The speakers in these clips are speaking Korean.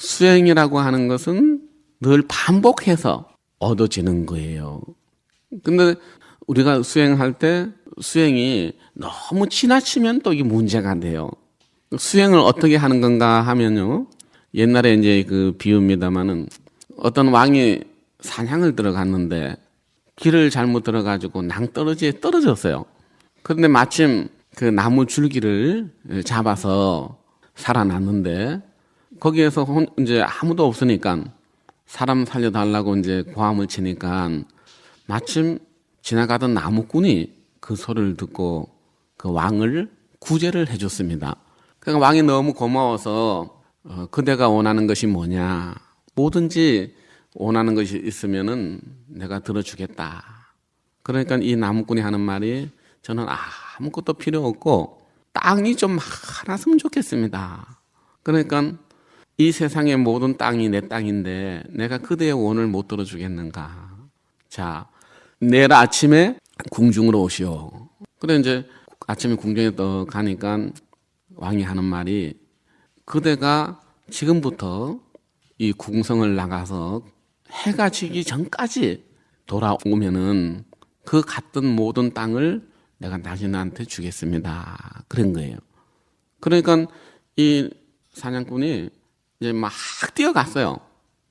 수행이라고 하는 것은 늘 반복해서 얻어지는 거예요. 근데 우리가 수행할 때 수행이 너무 지나치면 또 이게 문제가 돼요. 수행을 어떻게 하는 건가 하면요. 옛날에 이제 그 비유입니다만은 어떤 왕이 사냥을 들어갔는데 길을 잘못 들어가지고 낭떠러지에 떨어졌어요. 그런데 마침 그 나무 줄기를 잡아서 살아났는데 거기에서 이제 아무도 없으니까 사람 살려달라고 이제 고함을 치니까 마침 지나가던 나무꾼이 그 소리를 듣고 그 왕을 구제를 해줬습니다. 그러니까 왕이 너무 고마워서 그대가 원하는 것이 뭐냐, 뭐든지 원하는 것이 있으면은 내가 들어주겠다. 그러니까 이 나무꾼이 하는 말이 저는 아무것도 필요 없고 땅이 좀 많았으면 좋겠습니다. 그러니까 이 세상의 모든 땅이 내 땅인데 내가 그대의 원을 못 들어주겠는가. 자, 내일 아침에 궁중으로 오시오. 그래 이제 아침에 궁중에 또 가니까 왕이 하는 말이 그대가 지금부터 이 궁성을 나가서 해가 지기 전까지 돌아오면은 그 갔던 모든 땅을 내가 당신한테 주겠습니다. 그런 거예요. 그러니까 이 사냥꾼이 이제 막 뛰어갔어요.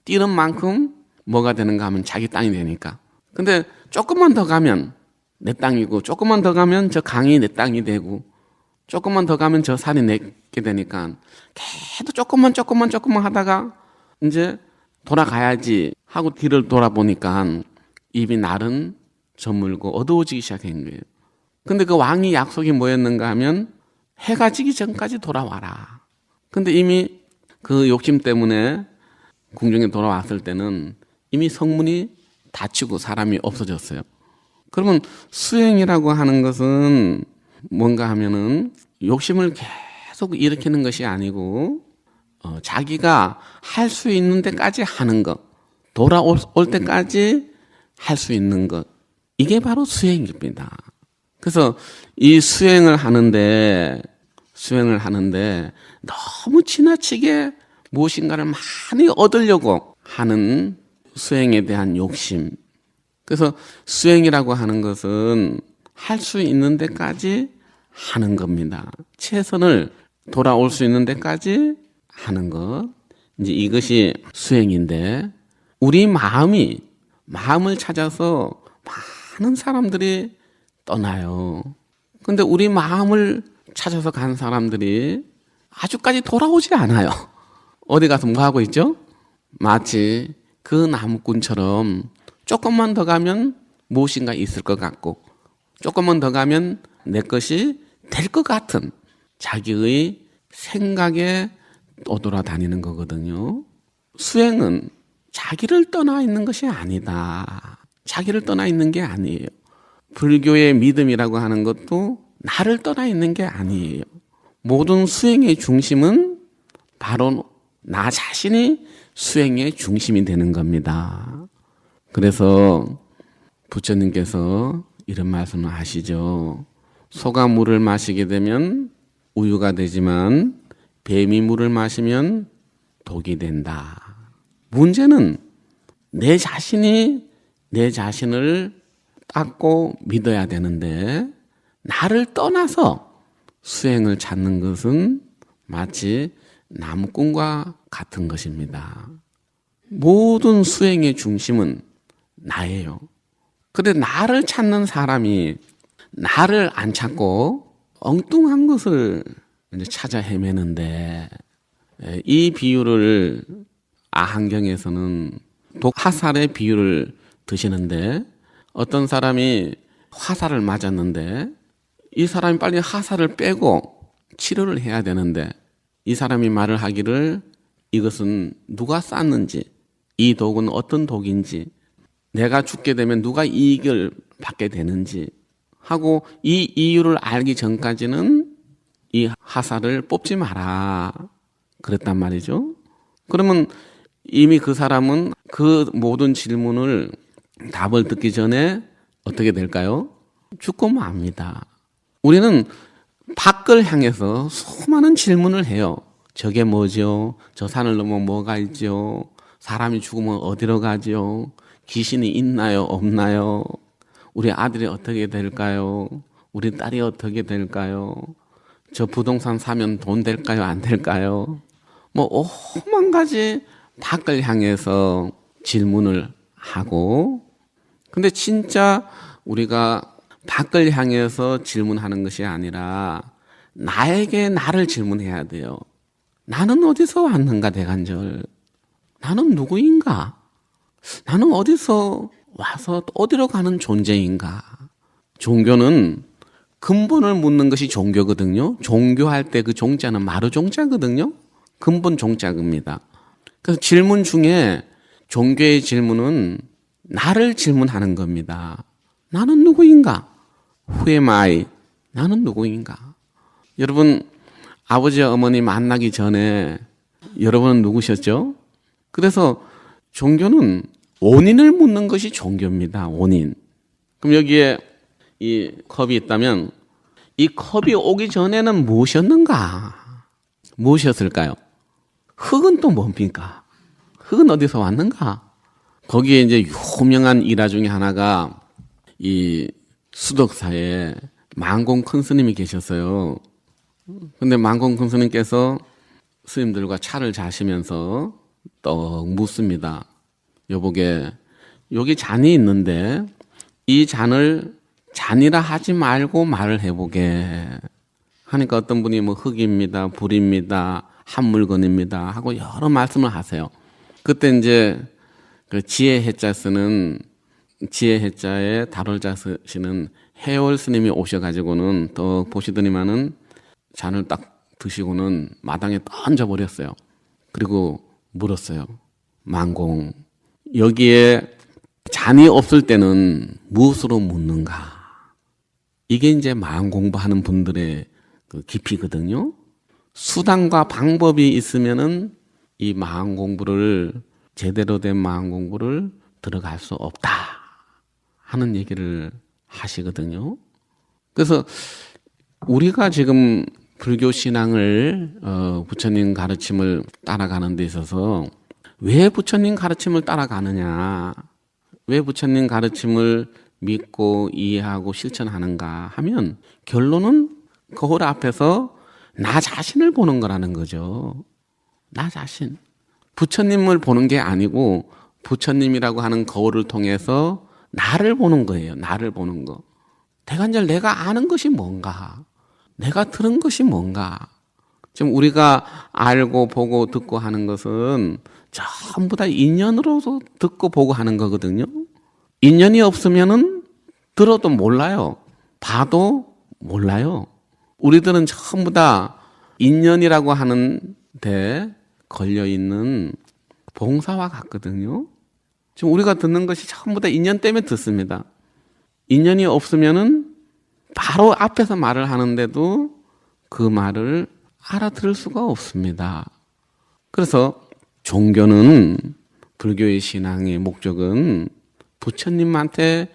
뛰는 만큼 뭐가 되는가 하면 자기 땅이 되니까. 근데 조금만 더 가면 내 땅이고, 조금만 더 가면 저 강이 내 땅이 되고, 조금만 더 가면 저 산이 내게 되니까 계속 조금만 하다가 이제 돌아가야지 하고 뒤를 돌아보니까 입이 날은 저물고 어두워지기 시작한 거예요. 근데 그 왕이 약속이 뭐였는가 하면 해가 지기 전까지 돌아와라. 근데 이미 그 욕심 때문에 궁중에 돌아왔을 때는 이미 성문이 닫히고 사람이 없어졌어요. 그러면 수행이라고 하는 것은 뭔가 하면은 욕심을 계속 일으키는 것이 아니고 자기가 할 수 있는 데까지 하는 것, 돌아올 때까지 할 수 있는 것, 이게 바로 수행입니다. 그래서 이 수행을 하는데 너무 지나치게 무엇인가를 많이 얻으려고 하는 수행에 대한 욕심. 그래서 수행이라고 하는 것은 할 수 있는 데까지 하는 겁니다. 최선을 돌아올 수 있는 데까지 하는 것. 이제 이것이 수행인데, 우리 마음을 찾아서 많은 사람들이 떠나요. 근데 우리 마음을 찾아서 간 사람들이 아주까지 돌아오지 않아요. 어디 가서 뭐 하고 있죠? 마치 그 나무꾼처럼 조금만 더 가면 무엇인가 있을 것 같고, 조금만 더 가면 내 것이 될 것 같은 자기의 생각에 떠돌아다니는 거거든요. 수행은 자기를 떠나 있는 것이 아니다. 자기를 떠나 있는 게 아니에요. 불교의 믿음이라고 하는 것도 나를 떠나 있는 게 아니에요. 모든 수행의 중심은 바로 나 자신이 수행의 중심이 되는 겁니다. 그래서 부처님께서 이런 말씀을 하시죠. 소가 물을 마시게 되면 우유가 되지만 뱀이 물을 마시면 독이 된다. 문제는 내 자신이 내 자신을 닦고 믿어야 되는데, 나를 떠나서 수행을 찾는 것은 마치 나무꾼과 같은 것입니다. 모든 수행의 중심은 나예요. 그런데 나를 찾는 사람이 나를 안 찾고 엉뚱한 것을 이제 찾아 헤매는데, 이 비유를 아한경에서는 독화살의 비유를 드시는데, 어떤 사람이 화살을 맞았는데 이 사람이 빨리 화살을 빼고 치료를 해야 되는데, 이 사람이 말을 하기를 이것은 누가 쐈는지, 이 독은 어떤 독인지, 내가 죽게 되면 누가 이익을 받게 되는지 하고 이 이유를 알기 전까지는 이 화살을 뽑지 마라 그랬단 말이죠. 그러면 이미 그 사람은 그 모든 질문을 답을 듣기 전에 어떻게 될까요? 죽고 맙니다. 우리는 밖을 향해서 수많은 질문을 해요. 저게 뭐죠? 저 산을 넘어 뭐가 있죠? 사람이 죽으면 어디로 가죠? 귀신이 있나요? 없나요? 우리 아들이 어떻게 될까요? 우리 딸이 어떻게 될까요? 저 부동산 사면 돈 될까요? 안 될까요? 뭐 오만 가지 밖을 향해서 질문을 하고, 근데 진짜 우리가 밖을 향해서 질문하는 것이 아니라 나에게 나를 질문해야 돼요. 나는 어디서 왔는가 대간절? 나는 누구인가? 나는 어디서 와서 어디로 가는 존재인가? 종교는 근본을 묻는 것이 종교거든요. 종교할 때 그 종자는 마루 종자거든요. 근본 종자입니다. 그래서 질문 중에 종교의 질문은 나를 질문하는 겁니다. 나는 누구인가? Who am I? 나는 누구인가? 여러분, 아버지 어머니 만나기 전에 여러분은 누구셨죠? 그래서 종교는 원인을 묻는 것이 종교입니다. 원인. 그럼 여기에 이 컵이 있다면 이 컵이 오기 전에는 무엇이었는가? 무엇이었을까요? 흙은 또 뭡니까? 흙은 어디서 왔는가? 거기에 이제 유명한 일화 중에 하나가 이 수덕사에 만공 큰 스님이 계셨어요. 근데 만공 큰 스님께서 스님들과 차를 자시면서 떡 묻습니다. 여보게, 여기 잔이 있는데 이 잔을 잔이라 하지 말고 말을 해보게 하니까 어떤 분이 뭐 흙입니다, 불입니다, 한 물건입니다 하고 여러 말씀을 하세요. 그때 이제 그 지혜 해자 쓰는 지혜 해자에 다롤자 쓰시는 해월 스님이 오셔가지고는 또 보시더니만은 잔을 딱 드시고는 마당에 던져버렸어요. 그리고 물었어요. 만공, 여기에 잔이 없을 때는 무엇으로 묻는가? 이게 이제 마음 공부하는 분들의 그 깊이거든요. 수단과 방법이 있으면은 이 마음 공부를, 제대로 된 마음 공부를 들어갈 수 없다 하는 얘기를 하시거든요. 그래서 우리가 지금 불교 신앙을 부처님 가르침을 따라가는 데 있어서 왜 부처님 가르침을 따라가느냐, 왜 부처님 가르침을 믿고 이해하고 실천하는가 하면 결론은 거울 앞에서 나 자신을 보는 거라는 거죠. 나 자신. 부처님을 보는 게 아니고 부처님이라고 하는 거울을 통해서 나를 보는 거예요. 나를 보는 거. 대간절 내가 아는 것이 뭔가? 내가 들은 것이 뭔가? 지금 우리가 알고 보고 듣고 하는 것은 전부 다 인연으로서 듣고 보고 하는 거거든요. 인연이 없으면은 들어도 몰라요. 봐도 몰라요. 우리들은 전부 다 인연이라고 하는 데 걸려있는 봉사와 같거든요. 지금 우리가 듣는 것이 전부 다 인연 때문에 듣습니다. 인연이 없으면은 바로 앞에서 말을 하는데도 그 말을 알아들을 수가 없습니다. 그래서 종교는, 불교의 신앙의 목적은 부처님한테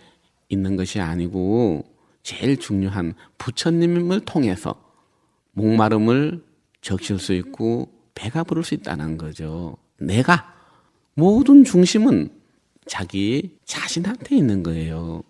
있는 것이 아니고 제일 중요한 부처님을 통해서 목마름을 적실 수 있고 배가 부를 수 있다는 거죠. 내가 모든 중심은 자기 자신한테 있는 거예요.